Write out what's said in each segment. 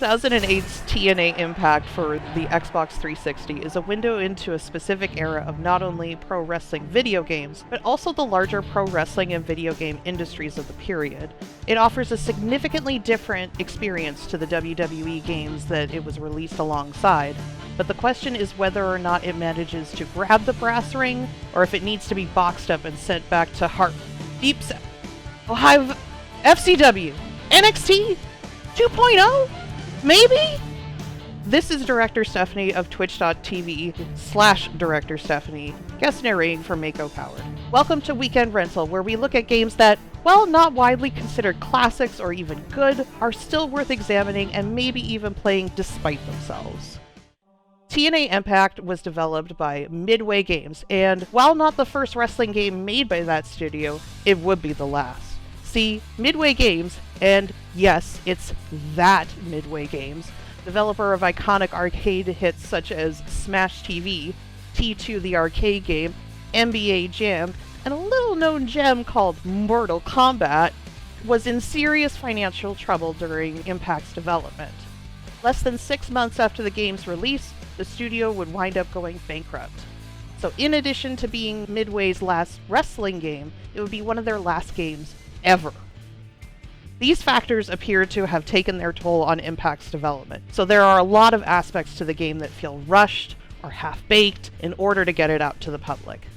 2008's TNA Impact for the Xbox 360 is a window into a specific era of not only pro wrestling video games, but also the larger pro wrestling and video game industries of the period. It offers a significantly different experience to the WWE games that it was released alongside, but the question is whether or not it manages to grab the brass ring, or if it needs to be boxed up and sent back to Ohio FCW, NXT 2.0? Maybe? This is Director Stephanie of Twitch.tv/Director Stephanie, guest narrating for Makopowered. Welcome to Weekend Rental, where we look at games that, while not widely considered classics or even good, are still worth examining and maybe even playing despite themselves. TNA Impact was developed by Midway Games, and while not the first wrestling game made by that studio, it would be the last. See, Midway Games, and yes, it's that Midway Games, developer of iconic arcade hits such as Smash TV, T2 the arcade game, NBA Jam, and a little-known gem called Mortal Kombat, was in serious financial trouble during Impact's development. Less than 6 months after the game's release, the studio would wind up going bankrupt. So in addition to being Midway's last wrestling game, it would be one of their last games ever. These factors appear to have taken their toll on Impact's development, so there are a lot of aspects to the game that feel rushed or half-baked in order to get it out to the public.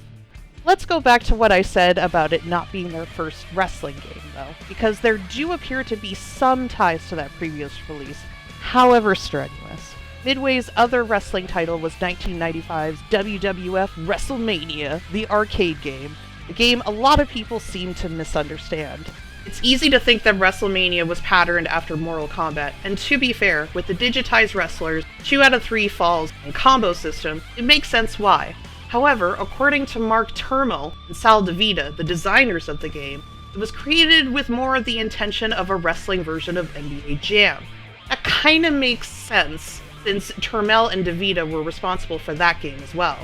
Let's go back to what I said about it not being their first wrestling game, though, because there do appear to be some ties to that previous release, however strenuous. Midway's other wrestling title was 1995's WWF WrestleMania, the arcade game, a game a lot of people seem to misunderstand. It's easy to think that WrestleMania was patterned after Mortal Kombat, and to be fair, with the digitized wrestlers, 2 out of 3 falls, and combo system, it makes sense why. However, according to Mark Turmel and Sal DeVita, the designers of the game, it was created with more of the intention of a wrestling version of NBA Jam. That kinda makes sense, since Turmel and DeVita were responsible for that game as well.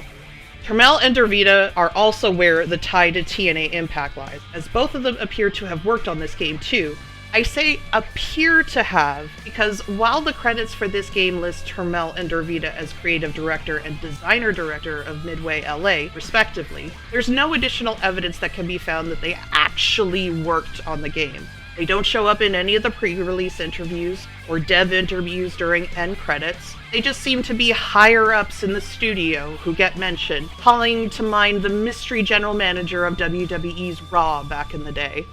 Turmel and DeVita are also where the tie to TNA Impact lies, as both of them appear to have worked on this game too. I say appear to have, because while the credits for this game list Turmel and DeVita as creative director and designer director of Midway LA, respectively, there's no additional evidence that can be found that they actually worked on the game. They don't show up in any of the pre-release interviews or dev interviews during end credits. They just seem to be higher-ups in the studio who get mentioned, calling to mind the mystery general manager of WWE's Raw back in the day.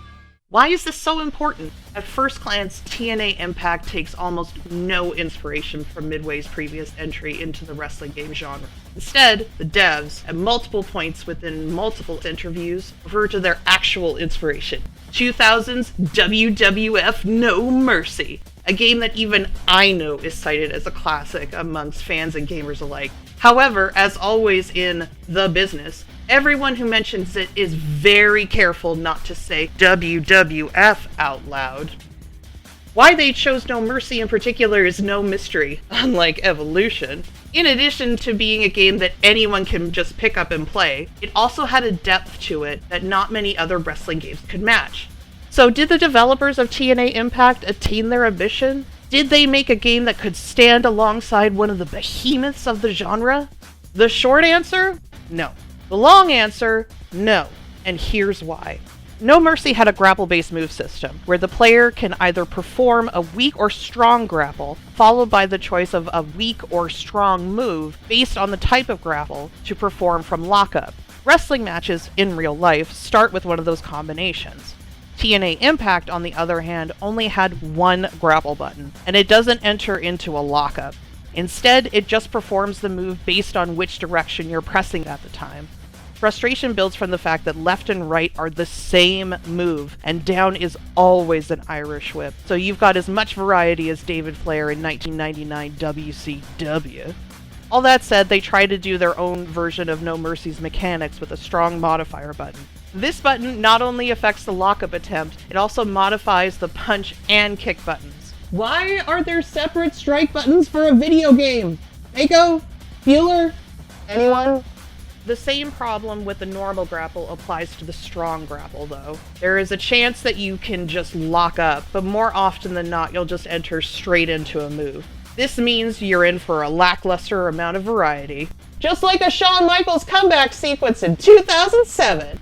Why is this so important? At first glance, TNA Impact takes almost no inspiration from Midway's previous entry into the wrestling game genre. Instead, the devs, at multiple points within multiple interviews, refer to their actual inspiration. 2000's WWF No Mercy, a game that even I know is cited as a classic amongst fans and gamers alike. However, as always in the business, everyone who mentions it is very careful not to say WWF out loud. Why they chose No Mercy in particular is no mystery, unlike Evolution. In addition to being a game that anyone can just pick up and play, it also had a depth to it that not many other wrestling games could match. So did the developers of TNA Impact attain their ambition? Did they make a game that could stand alongside one of the behemoths of the genre? The short answer? No. The long answer? No. And here's why. No Mercy had a grapple-based move system, where the player can either perform a weak or strong grapple, followed by the choice of a weak or strong move based on the type of grapple to perform from lockup. Wrestling matches, in real life, start with one of those combinations. TNA Impact, on the other hand, only had one grapple button, and it doesn't enter into a lockup. Instead, it just performs the move based on which direction you're pressing at the time. Frustration builds from the fact that left and right are the same move, and down is always an Irish whip, so you've got as much variety as David Flair in 1999 WCW. All that said, they try to do their own version of No Mercy's mechanics with a strong modifier button. This button not only affects the lockup attempt, it also modifies the punch and kick buttons. Why are there separate strike buttons for a video game? Mako? Bueller? Anyone? The same problem with the normal grapple applies to the strong grapple, though. There is a chance that you can just lock up, but more often than not, you'll just enter straight into a move. This means you're in for a lackluster amount of variety. Just like a Shawn Michaels comeback sequence in 2007.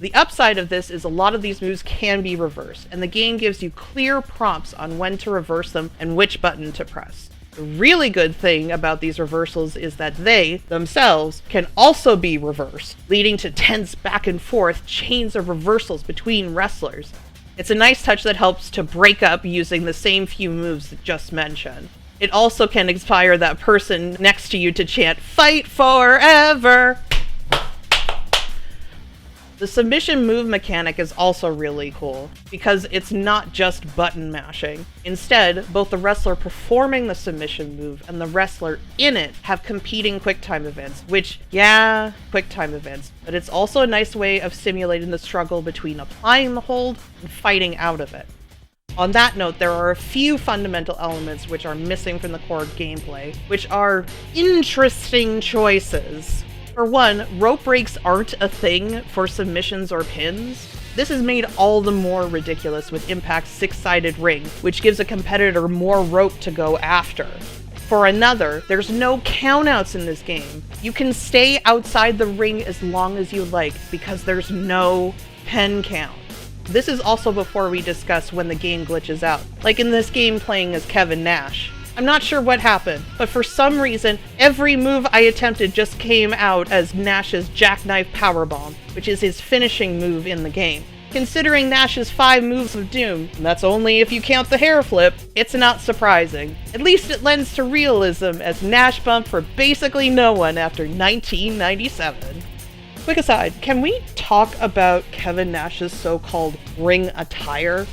The upside of this is a lot of these moves can be reversed, and the game gives you clear prompts on when to reverse them and which button to press. The really good thing about these reversals is that they, themselves, can also be reversed, leading to tense back and forth chains of reversals between wrestlers. It's a nice touch that helps to break up using the same few moves just mentioned. It also can inspire that person next to you to chant, "Fight forever!" The submission move mechanic is also really cool, because it's not just button mashing. Instead, both the wrestler performing the submission move and the wrestler in it have competing QuickTime events, which, yeah, QuickTime events, but it's also a nice way of simulating the struggle between applying the hold and fighting out of it. On that note, there are a few fundamental elements which are missing from the core gameplay, which are interesting choices. For one, rope breaks aren't a thing for submissions or pins. This is made all the more ridiculous with Impact's six-sided ring, which gives a competitor more rope to go after. For another, there's no countouts in this game. You can stay outside the ring as long as you like because there's no pen count. This is also before we discuss when the game glitches out, like in this game playing as Kevin Nash. I'm not sure what happened, but for some reason, every move I attempted just came out as Nash's jackknife powerbomb, which is his finishing move in the game. Considering Nash's 5 moves of doom, and that's only if you count the hair flip, it's not surprising. At least it lends to realism as Nash bumped for basically no one after 1997. Quick aside, can we talk about Kevin Nash's so-called ring attire?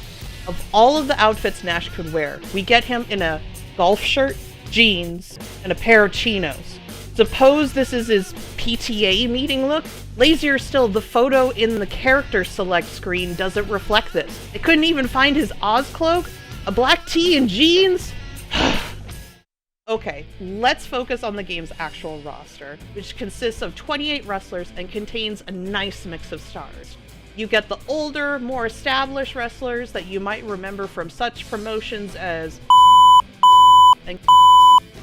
Of all of the outfits Nash could wear, we get him in a golf shirt, jeans, and a pair of chinos. Suppose this is his PTA meeting look? Lazier still, the photo in the character select screen doesn't reflect this. It couldn't even find his Oz cloak? A black tee and jeans? Okay, let's focus on the game's actual roster, which consists of 28 wrestlers and contains a nice mix of stars. You get the older, more established wrestlers that you might remember from such promotions as and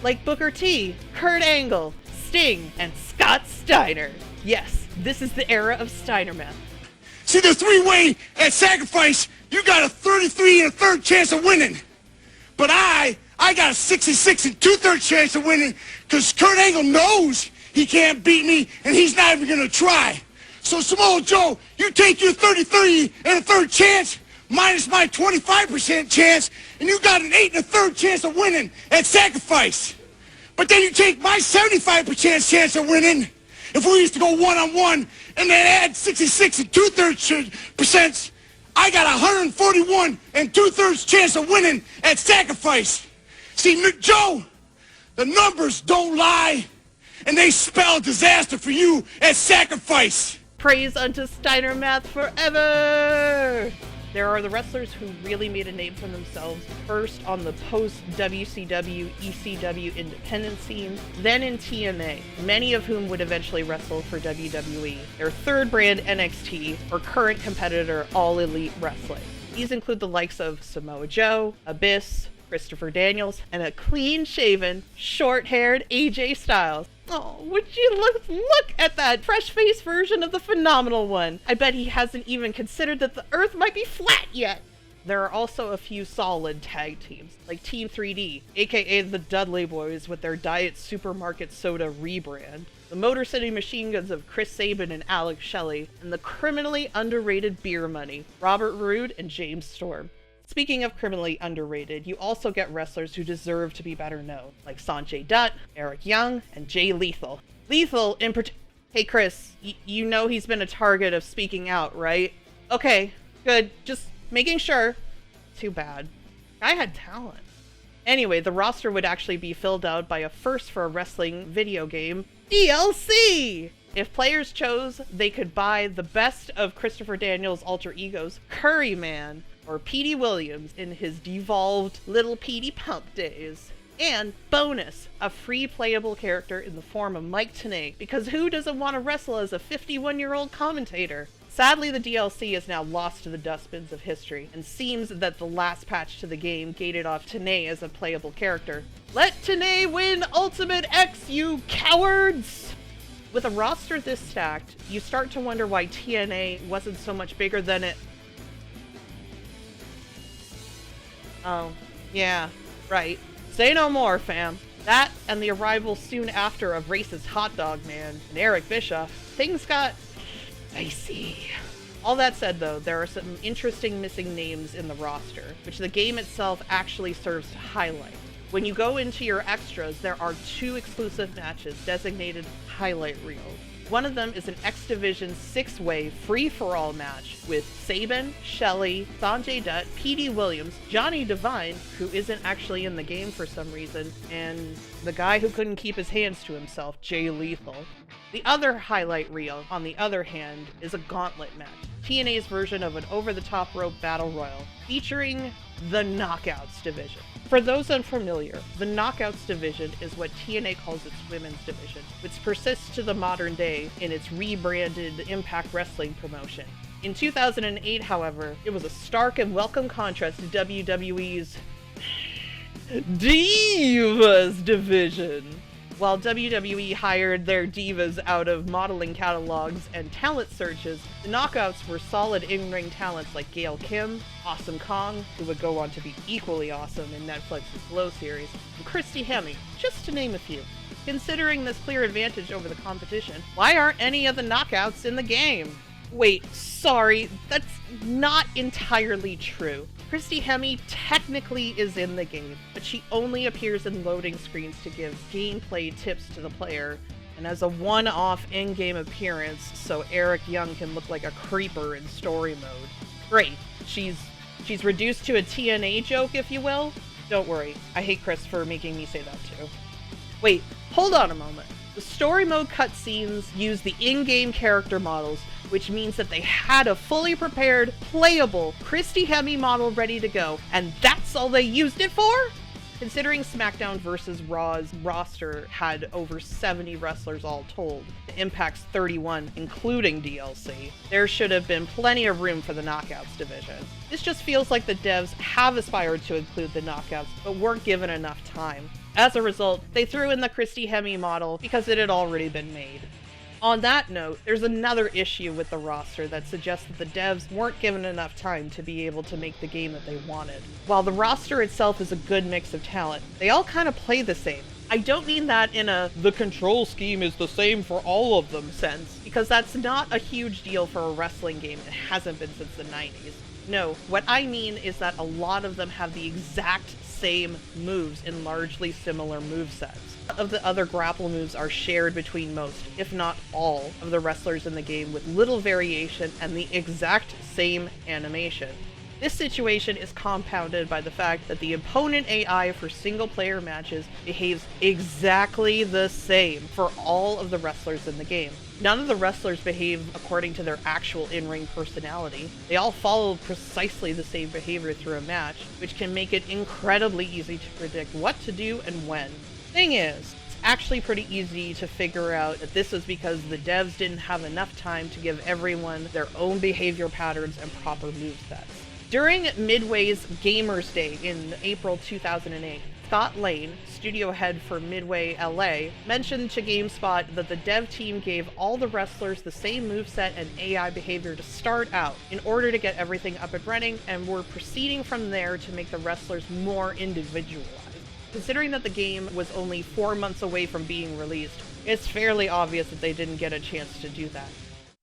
like Booker T, Kurt Angle, Sting, and Scott Steiner. Yes, this is the era of Steiner math. See, the three-way at Sacrifice, you got a 33 1/3 chance of winning. But I got a 66 2/3 chance of winning because Kurt Angle knows he can't beat me and he's not even going to try. So, Samoa Joe, you take your 33 1/3 chance minus my 25% chance, and you got an 8 1/3 chance of winning at Sacrifice. But then you take my 75% chance of winning, if we used to go one-on-one, and then add 66 2/3%, I got 141 2/3 chance of winning at Sacrifice. See, Joe, the numbers don't lie, and they spell disaster for you at Sacrifice. Praise unto Steiner math forever! There are the wrestlers who really made a name for themselves, first on the post-WCW, ECW independent scene, then in TNA, many of whom would eventually wrestle for WWE, their third brand NXT, or current competitor All Elite Wrestling. These include the likes of Samoa Joe, Abyss, Christopher Daniels, and a clean-shaven, short-haired AJ Styles. Oh, would you look at that fresh-faced version of the Phenomenal One. I bet he hasn't even considered that the Earth might be flat yet. There are also a few solid tag teams, like Team 3D, aka the Dudley Boys with their Diet Supermarket Soda rebrand, the Motor City Machine Guns of Chris Sabin and Alex Shelley, and the criminally underrated Beer Money, Robert Roode and James Storm. Speaking of criminally underrated, you also get wrestlers who deserve to be better known, like Sanjay Dutt, Eric Young, and Jay Lethal. Lethal in particular. Hey Chris, you know he's been a target of speaking out, right? Okay, good. Just making sure. Too bad. Guy had talent. Anyway, the roster would actually be filled out by a first for a wrestling video game, DLC! If players chose, they could buy the best of Christopher Daniels' alter egos, Curry Man, or Petey Williams in his devolved Little Petey Pump days. And bonus, a free playable character in the form of Mike Tenay, because who doesn't want to wrestle as a 51-year-old commentator? Sadly, the DLC is now lost to the dustbins of history, and seems that the last patch to the game gated off Tenay as a playable character. Let Tenay win Ultimate X, you cowards! With a roster this stacked, you start to wonder why TNA wasn't so much bigger than it... Oh, yeah, right. Say no more, fam. That, and the arrival soon after of racist hot dog man and Eric Bischoff, things got dicey. All that said, though, there are some interesting missing names in the roster, which the game itself actually serves to highlight. When you go into your extras, there are 2 exclusive matches designated highlight reels. One of them is an X Division 6-way free-for-all match with Sabin, Shelley, Sanjay Dutt, P.D. Williams, Johnny Devine, who isn't actually in the game for some reason, and the guy who couldn't keep his hands to himself, Jay Lethal. The other highlight reel, on the other hand, is a gauntlet match, TNA's version of an over-the-top rope battle royal, featuring the Knockouts division. For those unfamiliar, the Knockouts division is what TNA calls its women's division, which persists to the modern day in its rebranded Impact Wrestling promotion. In 2008, however, it was a stark and welcome contrast to WWE's Divas division. While WWE hired their divas out of modeling catalogs and talent searches, the Knockouts were solid in-ring talents like Gail Kim, Awesome Kong, who would go on to be equally awesome in Netflix's Glow series, and Christy Hemme, just to name a few. Considering this clear advantage over the competition, why aren't any of the Knockouts in the game? Wait, sorry, that's not entirely true. Christy Hemme technically is in the game, but she only appears in loading screens to give gameplay tips to the player, and as a one-off in-game appearance so Eric Young can look like a creeper in story mode. Great, she's reduced to a TNA joke, if you will? Don't worry, I hate Chris for making me say that too. Wait, hold on a moment. The story mode cutscenes use the in-game character models, which means that they had a fully prepared, playable Christy Hemme model ready to go, and that's all they used it for? Considering SmackDown vs. Raw's roster had over 70 wrestlers all told, Impact's 31, including DLC, there should have been plenty of room for the Knockouts division. This just feels like the devs have aspired to include the Knockouts, but weren't given enough time. As a result, they threw in the Christy Hemme model because it had already been made. On that note, there's another issue with the roster that suggests that the devs weren't given enough time to be able to make the game that they wanted. While the roster itself is a good mix of talent, they all kind of play the same. I don't mean that in a the control scheme is the same for all of them sense, because that's not a huge deal for a wrestling game and hasn't been since the 90s. No, what I mean is that a lot of them have the exact same moves in largely similar movesets. Of the other grapple moves are shared between most, if not all, of the wrestlers in the game with little variation and the exact same animation. This situation is compounded by the fact that the opponent AI for single-player matches behaves exactly the same for all of the wrestlers in the game. None of the wrestlers behave according to their actual in-ring personality. They all follow precisely the same behavior through a match, which can make it incredibly easy to predict what to do and when. Thing is, it's actually pretty easy to figure out that this was because the devs didn't have enough time to give everyone their own behavior patterns and proper movesets. During Midway's Gamers Day in April 2008, Scott Lane, studio head for Midway LA, mentioned to GameSpot that the dev team gave all the wrestlers the same moveset and AI behavior to start out in order to get everything up and running, and were proceeding from there to make the wrestlers more individualized. Considering that the game was only 4 months away from being released, it's fairly obvious that they didn't get a chance to do that,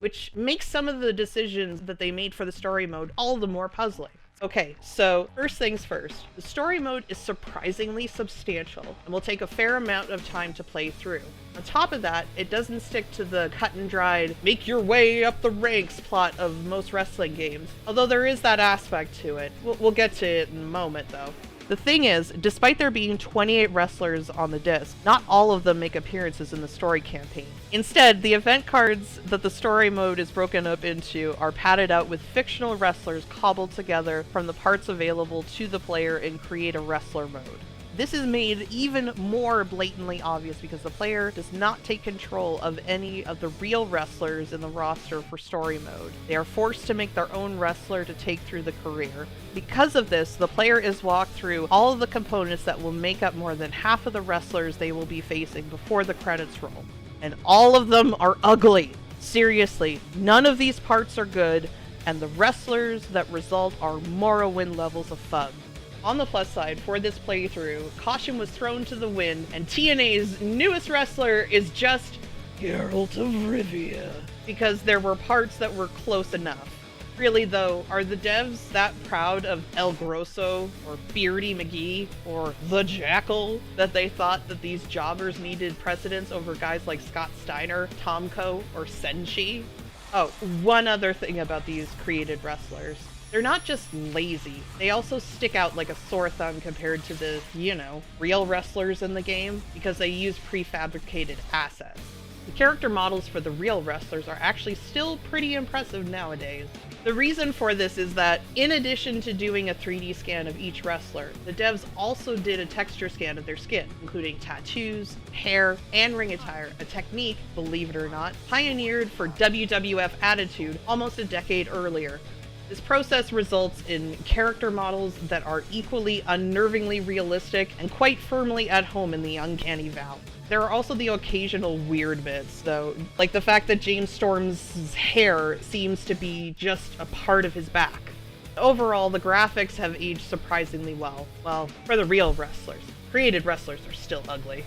which makes some of the decisions that they made for the story mode all the more puzzling. Okay, so first things first, the story mode is surprisingly substantial and will take a fair amount of time to play through. On top of that, it doesn't stick to the cut and dried, make your way up the ranks plot of most wrestling games, although there is that aspect to it. We'll get to it in a moment though. The thing is, despite there being 28 wrestlers on the disc, not all of them make appearances in the story campaign. Instead, the event cards that the story mode is broken up into are padded out with fictional wrestlers cobbled together from the parts available to the player and create a wrestler mode. This is made even more blatantly obvious because the player does not take control of any of the real wrestlers in the roster for story mode. They are forced to make their own wrestler to take through the career. Because of this, the player is walked through all of the components that will make up more than half of the wrestlers they will be facing before the credits roll. And all of them are ugly. Seriously, none of these parts are good, and the wrestlers that result are Morrowind levels of fun. On the plus side, for this playthrough, caution was thrown to the wind, and TNA's newest wrestler is just Geralt of Rivia, because there were parts that were close enough. Really though, are the devs that proud of El Grosso, or Beardy McGee, or The Jackal, that they thought that these jobbers needed precedence over guys like Scott Steiner, Tomko, or Senshi? Oh, one other thing about these created wrestlers. They're not just lazy, they also stick out like a sore thumb compared to the, real wrestlers in the game, because they use prefabricated assets. The character models for the real wrestlers are actually still pretty impressive nowadays. The reason for this is that, in addition to doing a 3D scan of each wrestler, the devs also did a texture scan of their skin, including tattoos, hair, and ring attire, a technique, believe it or not, pioneered for WWF Attitude almost a decade earlier. This process results in character models that are equally unnervingly realistic and quite firmly at home in the uncanny valley. There are also the occasional weird bits, though, like the fact that James Storm's hair seems to be just a part of his back. Overall, the graphics have aged surprisingly well. Well, for the real wrestlers. Created wrestlers are still ugly.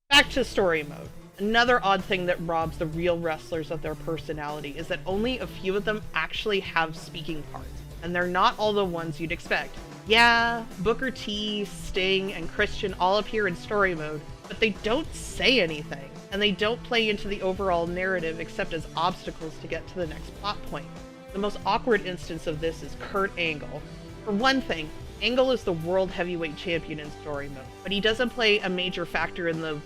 Back to story mode. Another odd thing that robs the real wrestlers of their personality is that only a few of them actually have speaking parts, and they're not all the ones you'd expect. Yeah, Booker T, Sting, and Christian all appear in story mode, but they don't say anything, and they don't play into the overall narrative except as obstacles to get to the next plot point. The most awkward instance of this is Kurt Angle. For one thing, Angle is the world heavyweight champion in story mode, but he doesn't play a major factor in the,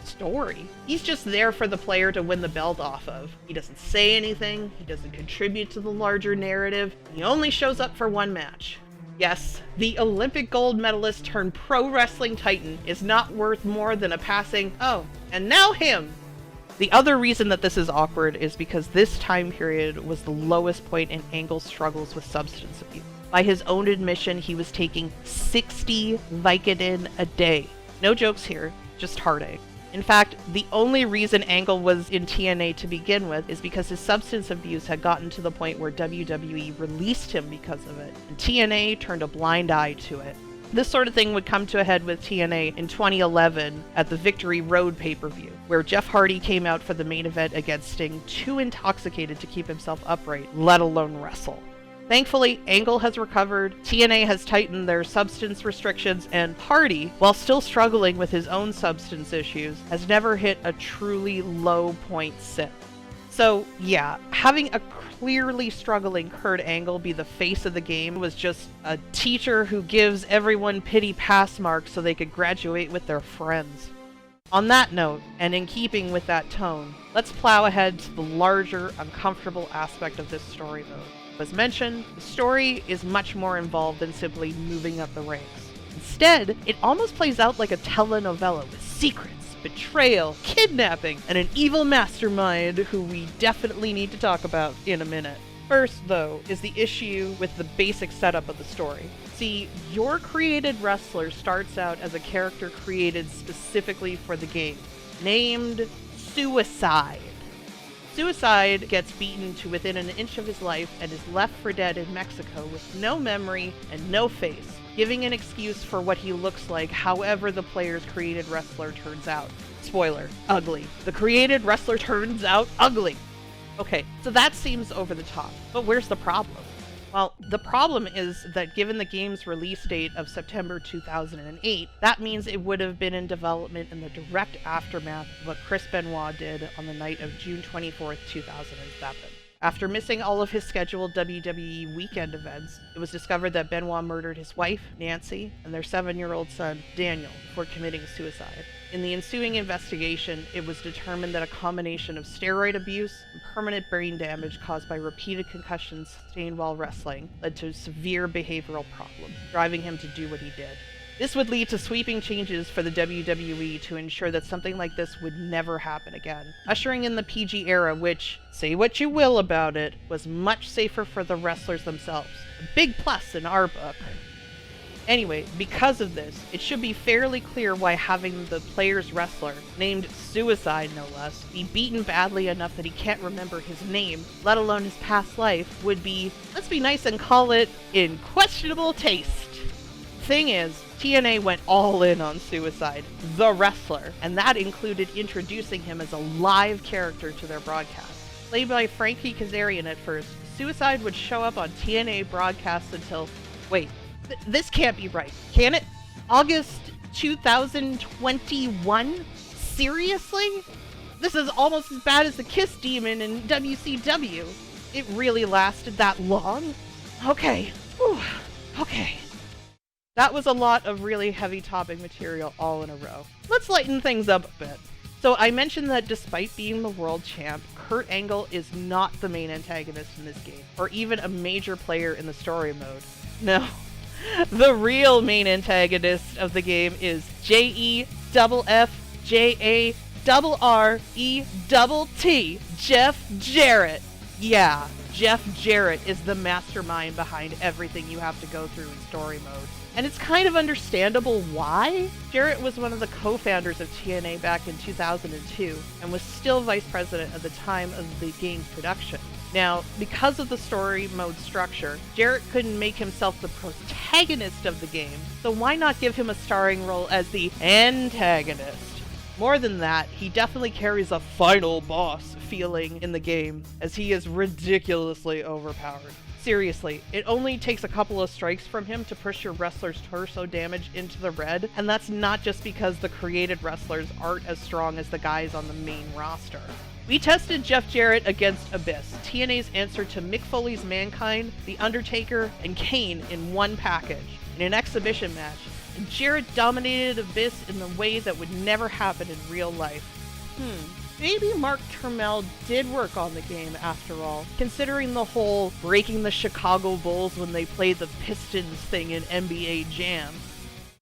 story. He's just there for the player to win the belt off of. He doesn't say anything, he doesn't contribute to the larger narrative, he only shows up for one match. Yes, the Olympic gold medalist turned pro wrestling titan is not worth more than a passing, "Oh, and now him!" The other reason that this is awkward is because this time period was the lowest point in Angle's struggles with substance abuse. By his own admission, he was taking 60 Vicodin a day. No jokes here, just heartache. In fact, the only reason Angle was in TNA to begin with is because his substance abuse had gotten to the point where WWE released him because of it, and TNA turned a blind eye to it. This sort of thing would come to a head with TNA in 2011 at the Victory Road pay-per-view, where Jeff Hardy came out for the main event against Sting too intoxicated to keep himself upright, let alone wrestle. Thankfully, Angle has recovered, TNA has tightened their substance restrictions, and Hardy, while still struggling with his own substance issues, has never hit a truly low point since. So yeah, having a clearly struggling Kurt Angle be the face of the game was just a teacher who gives everyone pity pass marks so they could graduate with their friends. On that note, and in keeping with that tone, let's plow ahead to the larger, uncomfortable aspect of this story mode. As mentioned, the story is much more involved than simply moving up the ranks. Instead, it almost plays out like a telenovela with secrets, betrayal, kidnapping, and an evil mastermind who we definitely need to talk about in a minute. First, though, is the issue with the basic setup of the story. See, your created wrestler starts out as a character created specifically for the game, named Suicide. Suicide gets beaten to within an inch of his life and is left for dead in Mexico with no memory and no face, giving an excuse for what he looks like however the player's created wrestler turns out. Spoiler, ugly. The created wrestler turns out ugly. Okay, so that seems over the top, but where's the problem? Well, the problem is that given the game's release date of September 2008, that means it would have been in development in the direct aftermath of what Chris Benoit did on the night of June 24th, 2007. After missing all of his scheduled WWE weekend events, it was discovered that Benoit murdered his wife, Nancy, and their 7-year-old son, Daniel, before committing suicide. In the ensuing investigation, it was determined that a combination of steroid abuse and permanent brain damage caused by repeated concussions sustained while wrestling led to severe behavioral problems, driving him to do what he did. This would lead to sweeping changes for the WWE to ensure that something like this would never happen again, ushering in the PG era, which, say what you will about it, was much safer for the wrestlers themselves. A big plus in our book. Anyway, because of this, it should be fairly clear why having the player's wrestler, named Suicide no less, be beaten badly enough that he can't remember his name, let alone his past life, would be, let's be nice and call it, in questionable taste. Thing is, TNA went all in on Suicide, the wrestler, and that included introducing him as a live character to their broadcast. Played by Frankie Kazarian at first, Suicide would show up on TNA broadcasts until, wait, this can't be right, can it? August 2021? Seriously? This is almost as bad as the Kiss Demon in WCW. It really lasted that long? Okay. Whew. Okay. That was a lot of really heavy topic material all in a row. Let's lighten things up a bit. So I mentioned that despite being the world champ, Kurt Angle is not the main antagonist in this game, or even a major player in the story mode. No. The real main antagonist of the game is JEFFJARRETT, Jeff Jarrett. Yeah, Jeff Jarrett is the mastermind behind everything you have to go through in story mode. And it's kind of understandable why. Jarrett was one of the co-founders of TNA back in 2002 and was still vice president at the time of the game's production. Now, because of the story mode structure, Jarrett couldn't make himself the protagonist of the game, so why not give him a starring role as the antagonist? More than that, he definitely carries a final boss feeling in the game, as he is ridiculously overpowered. Seriously, it only takes a couple of strikes from him to push your wrestler's torso damage into the red, and that's not just because the created wrestlers aren't as strong as the guys on the main roster. We tested Jeff Jarrett against Abyss, TNA's answer to Mick Foley's Mankind, The Undertaker, and Kane in one package, in an exhibition match, and Jarrett dominated Abyss in the way that would never happen in real life. Maybe Mark Turmel did work on the game after all, considering the whole breaking the Chicago Bulls when they played the Pistons thing in NBA Jam.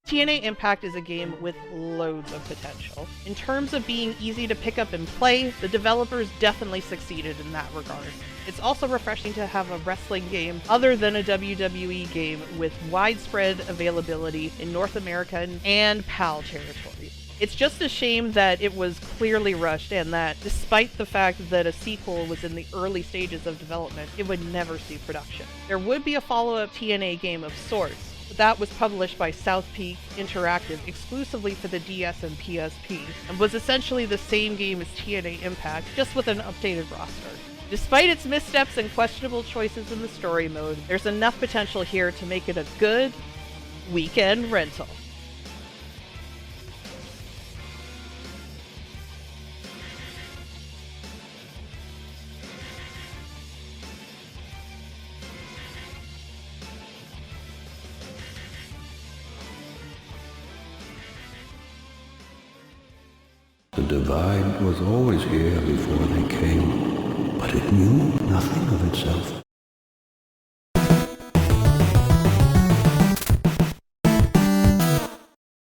TNA Impact is a game with loads of potential. In terms of being easy to pick up and play, the developers definitely succeeded in that regard. It's also refreshing to have a wrestling game other than a WWE game with widespread availability in North American and PAL territories. It's just a shame that it was clearly rushed and that, despite the fact that a sequel was in the early stages of development, it would never see production. There would be a follow-up TNA game of sorts, but that was published by South Peak Interactive exclusively for the DS and PSP, and was essentially the same game as TNA Impact, just with an updated roster. Despite its missteps and questionable choices in the story mode, there's enough potential here to make it a good weekend rental. The divide was always here before they came, but it knew nothing of itself.